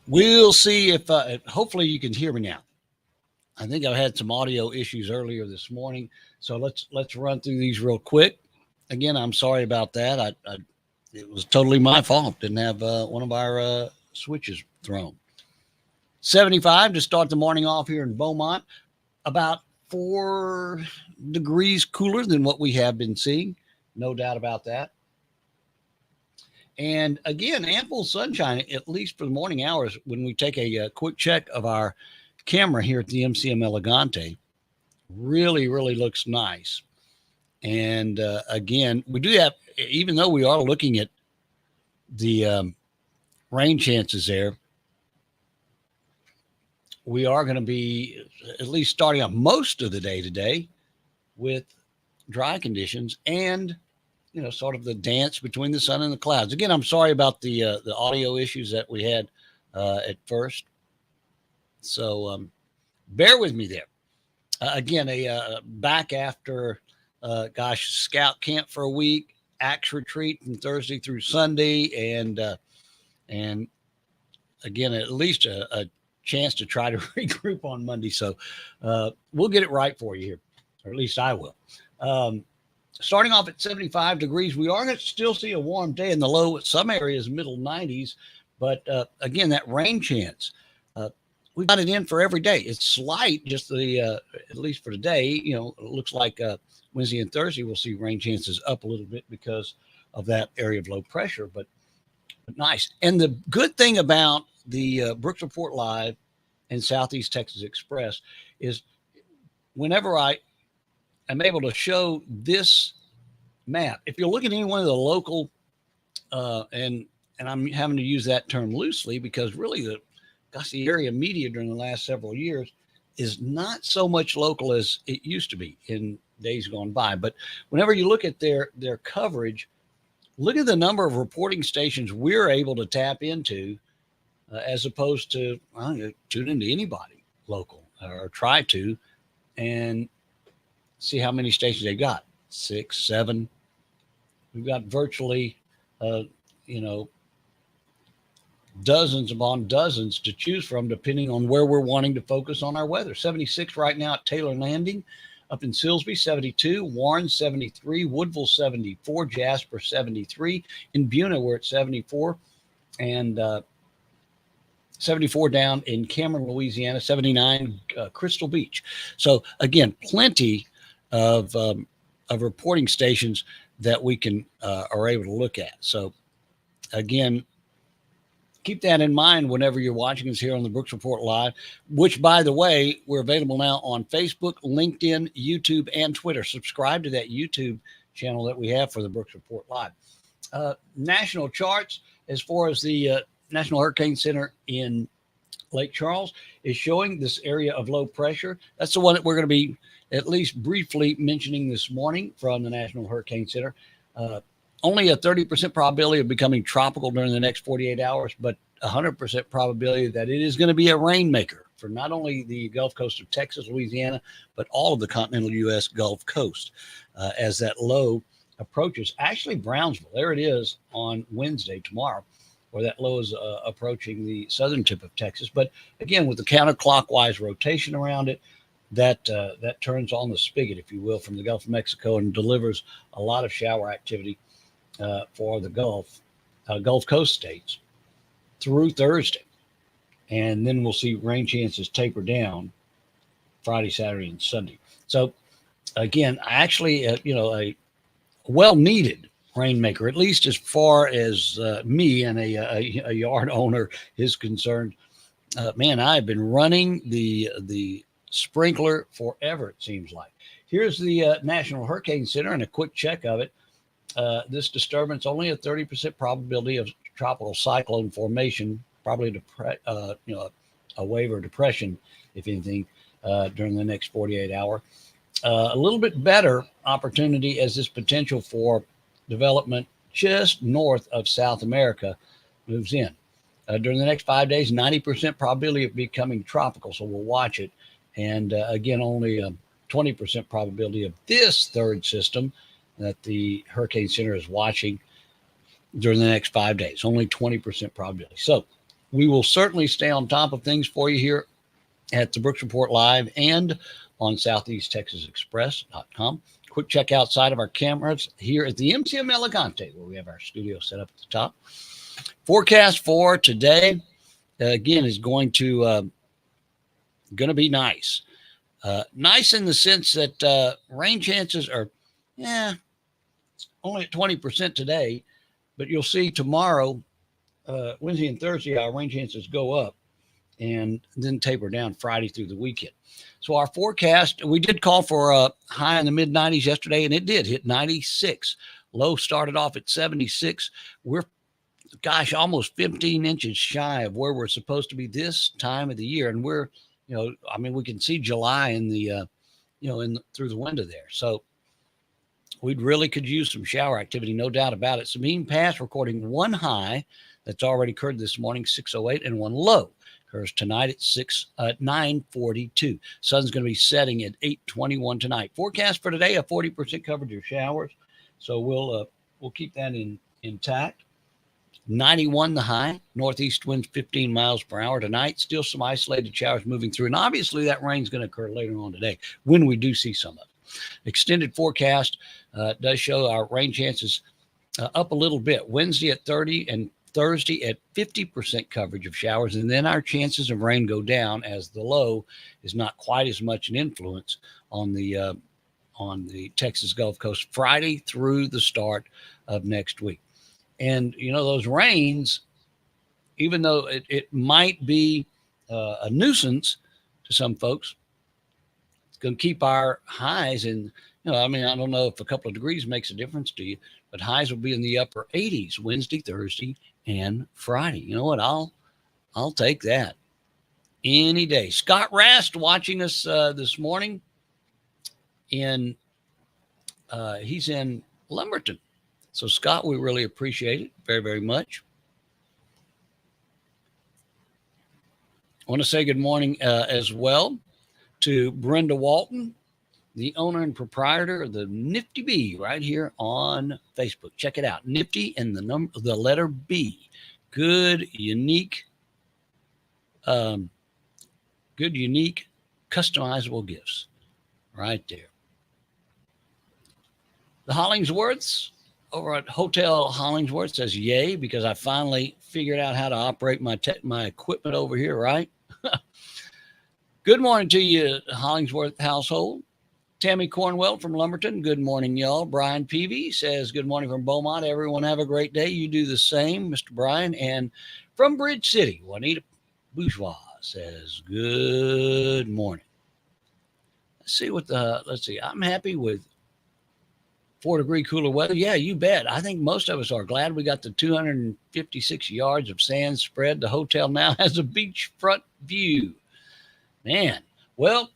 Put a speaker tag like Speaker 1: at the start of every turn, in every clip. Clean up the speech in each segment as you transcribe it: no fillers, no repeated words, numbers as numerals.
Speaker 1: We'll see if hopefully you can hear me now. I think I had some audio issues earlier this morning, so let's run through these real quick. Again, I'm sorry about that. It was totally my fault. Didn't have one of our switches thrown. 75 to start the morning off here in Beaumont. About 4 degrees cooler than what we have been seeing. No doubt about that. And again, ample sunshine, at least for the morning hours when we take a quick check of our camera here at the MCM Elegante. Really, really looks nice. And again, we do have, even though we are looking at the rain chances there, we are going to be at least starting out most of the day today with dry conditions and, you know, sort of the dance between the sun and the clouds. Again, I'm sorry about the audio issues that we had at first. So bear with me there. Again, back after, scout camp for a week, Axe retreat from Thursday through Sunday, and again, at least a chance to try to regroup on Monday. So we'll get it right for you here, or at least I will. Starting off at 75 degrees, we are going to still see a warm day in the low, some areas, middle 90s. But again, that rain chance, we got it in for every day. It's slight, just the at least for today. You know, it looks like Wednesday and Thursday we'll see rain chances up a little bit because of that area of low pressure. But nice. And the good thing about the Brooks Report Live and Southeast Texas Express is whenever I am able to show this map, if you look at any one of the local, and I'm having to use that term loosely because really the area media during the last several years is not so much local as it used to be in days gone by. But whenever you look at their coverage, look at the number of reporting stations we're able to tap into as opposed to tune into anybody local or try to, and see how many stations they got. 6, 7. We've got virtually, dozens upon dozens to choose from, depending on where we're wanting to focus on our weather. 76 right now at Taylor Landing, up in Silsbee, 72, Warren, 73, Woodville, 74, Jasper, 73. In Buna, we're at 74, and 74 down in Cameron, Louisiana, 79, Crystal Beach. So again, plenty of reporting stations that we can are able to look at. So again, keep that in mind whenever you're watching us here on the Brooks Report Live, which, by the way, we're available now on Facebook, LinkedIn, YouTube, and Twitter. Subscribe to that YouTube channel that we have for the Brooks Report Live. National charts, as far as the National Hurricane Center in Lake Charles, is showing this area of low pressure. That's the one that we're going to be at least briefly mentioning this morning from the National Hurricane Center. Only a 30% probability of becoming tropical during the next 48 hours, but 100% probability that it is going to be a rainmaker for not only the Gulf Coast of Texas, Louisiana, but all of the continental U.S. Gulf Coast as that low approaches. Actually, Brownsville, there it is on Wednesday, tomorrow, where that low is approaching the southern tip of Texas. But again, with the counterclockwise rotation around it, that turns on the spigot, if you will, from the Gulf of Mexico and delivers a lot of shower activity for the Gulf Coast states through Thursday. And then we'll see rain chances taper down Friday, Saturday, and Sunday. So again, actually, a well-needed rainmaker, at least as far as me and a yard owner is concerned. Man, I've been running the sprinkler forever, it seems like. Here's the National Hurricane Center and a quick check of it. This disturbance, only a 30% probability of tropical cyclone formation, probably a wave or depression, if anything, during the next 48 hours. A little bit better opportunity as this potential for development just north of South America moves in. During the next 5 days, 90% probability of becoming tropical, so we'll watch it. And again, only a 20% probability of this third system that the Hurricane Center is watching during the next 5 days, only 20% probability. So We will certainly stay on top of things for you here at the Brooks Report Live and on SoutheastTexasExpress.com. Quick check outside of our cameras here at the MCM Melancon, where we have our studio set up at the top. Forecast for today, again, is going to be nice. Nice in the sense that rain chances are, only at 20% today, but you'll see tomorrow, Wednesday and Thursday, our rain chances go up and then taper down Friday through the weekend. So our forecast, we did call for a high in the mid 90s yesterday, and it did hit 96. Low started off at 76. We're, almost 15 inches shy of where we're supposed to be this time of the year. And we're, we can see July in the, through the window there. So we really could use some shower activity, no doubt about it. Sabine Pass recording one high that's already occurred this morning, 6:08, and one low occurs tonight at 9:42. Sun's going to be setting at 8:21 tonight. Forecast for today, a 40% coverage of showers. So we'll keep that intact. 91 the high, northeast winds 15 miles per hour tonight. Still some isolated showers moving through. And obviously that rain's going to occur later on today when we do see some of it. Extended forecast does show our rain chances up a little bit. Wednesday at 30 and Thursday at 50% coverage of showers. And then our chances of rain go down as the low is not quite as much an influence on the Texas Gulf Coast Friday through the start of next week. And, those rains, even though it might be a nuisance to some folks, it's going to keep our highs in, I don't know if a couple of degrees makes a difference to you, but highs will be in the upper 80s Wednesday, Thursday, and Friday. You know what? I'll take that any day. Scott Rast watching us this morning. He's in Lumberton. So, Scott, we really appreciate it very, very much. I want to say good morning as well to Brenda Walton, the owner and proprietor of the Nifty Bee right here on Facebook. Check it out. Nifty and the letter B. Good, unique, customizable gifts right there. The Hollingsworths over at Hotel Hollingsworth says, yay, because I finally figured out how to operate my equipment over here, right? Good morning to you, Hollingsworth household. Tammy Cornwell from Lumberton, good morning, y'all. Brian Peavy says, good morning from Beaumont. Everyone have a great day. You do the same, Mr. Brian. And from Bridge City, Juanita Bourgeois says, good morning. Let's see. I'm happy with 4-degree cooler weather. Yeah, you bet. I think most of us are glad we got the 256 yards of sand spread. The hotel now has a beachfront view. Man, well,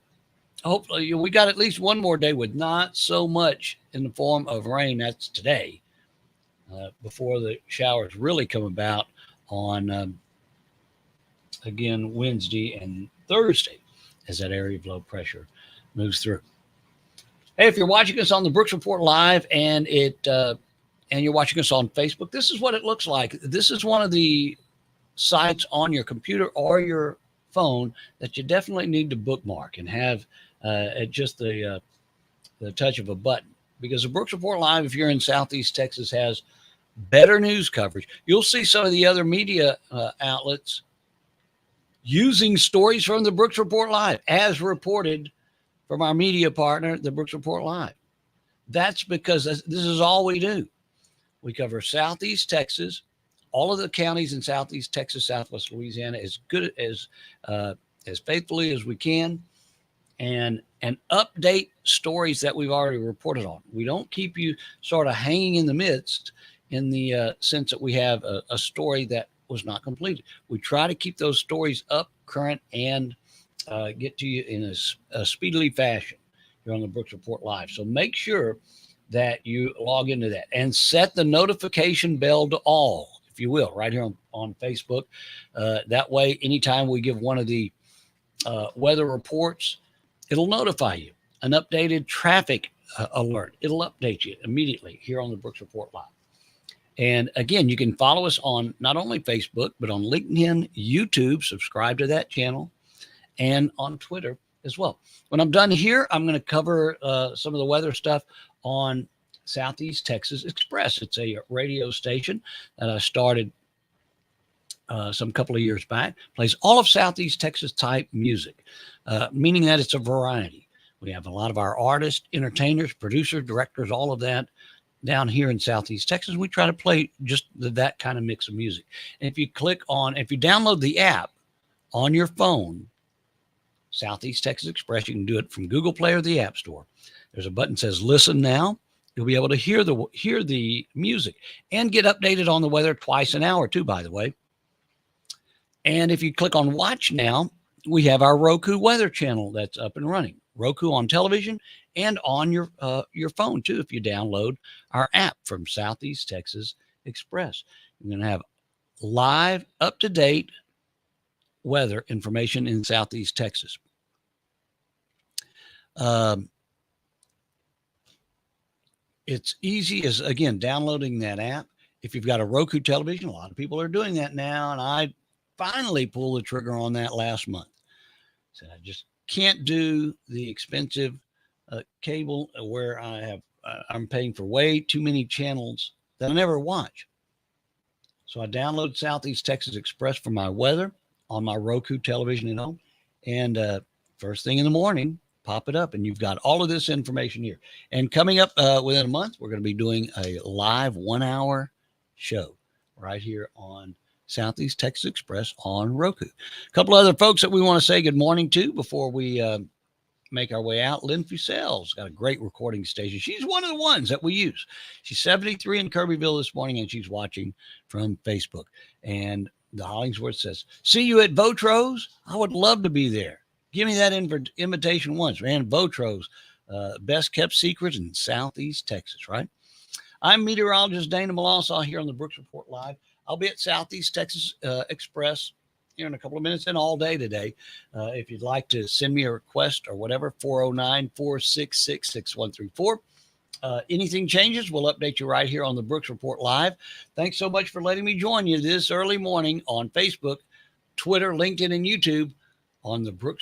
Speaker 1: hopefully we got at least one more day with not so much in the form of rain. That's today, before the showers really come about on, again, Wednesday and Thursday as that area of low pressure moves through. Hey, if you're watching us on the Brooks Report Live and you're watching us on Facebook, this is what it looks like. This is one of the sites on your computer or your phone that you definitely need to bookmark and have at just the touch of a button. Because the Brooks Report Live, if you're in Southeast Texas, has better news coverage. You'll see some of the other media outlets using stories from the Brooks Report Live as reported from our media partner, the Brooks Report Live. That's because this is all we do. We cover Southeast Texas, all of the counties in Southeast Texas, Southwest Louisiana, as good as faithfully as we can, and update stories that we've already reported on. We don't keep you sort of hanging in the midst in the sense that we have a story that was not completed. We try to keep those stories up, current, and get to you in a speedily fashion here on the Brooks Report Live. So make sure that you log into that and set the notification bell to all, if you will, right here on Facebook. That way, anytime we give one of the weather reports, it'll notify you. An updated traffic alert, it'll update you immediately here on the Brooks Report Live. And again, you can follow us on not only Facebook, but on LinkedIn, YouTube, subscribe to that channel, and on Twitter as well. When I'm done here, I'm going to cover some of the weather stuff on Southeast Texas Express. It's a radio station that I started some couple of years back. Plays all of Southeast Texas type music, meaning that it's a variety. We have a lot of our artists, entertainers, producers, directors, all of that down here in Southeast Texas. We try to play just that kind of mix of music. And if you download the app on your phone, Southeast Texas Express, you can do it from Google Play or the App Store. There's a button that says Listen Now. You'll be able to hear the music and get updated on the weather twice an hour too, by the way. And if you click on Watch Now, we have our Roku weather channel that's up and running. Roku on television and on your phone too, if you download our app from Southeast Texas Express. You're going to have live, up-to-date weather information in Southeast Texas. It's easy as, again, downloading that app. If you've got a Roku television, a lot of people are doing that now, and I finally pulled the trigger on that last month. So I just can't do the expensive cable where I'm paying for way too many channels that I never watch. So I downloaded Southeast Texas Express for my weather on my Roku television at home, and first thing in the morning, pop it up, and you've got all of this information here. And coming up within a month, we're going to be doing a live 1-hour show right here on Southeast Texas Express on Roku. A couple other folks that we want to say good morning to before we make our way out. Lynn Fusel's got a great recording station. She's one of the ones that we use. She's 73 in Kirbyville this morning, and she's watching from Facebook. And the Hollingsworth says, see you at Votros. I would love to be there. Give me that invitation once, man. Votros, best kept secret in Southeast Texas, right? I'm meteorologist Dana Melancon here on the Brooks Report Live. I'll be at Southeast Texas Express here in a couple of minutes and all day today. If you'd like to send me a request or whatever, 409-466-6134. Anything changes, we'll update you right here on the Brooks Report Live. Thanks so much for letting me join you this early morning on Facebook, Twitter, LinkedIn, and YouTube on the Brooks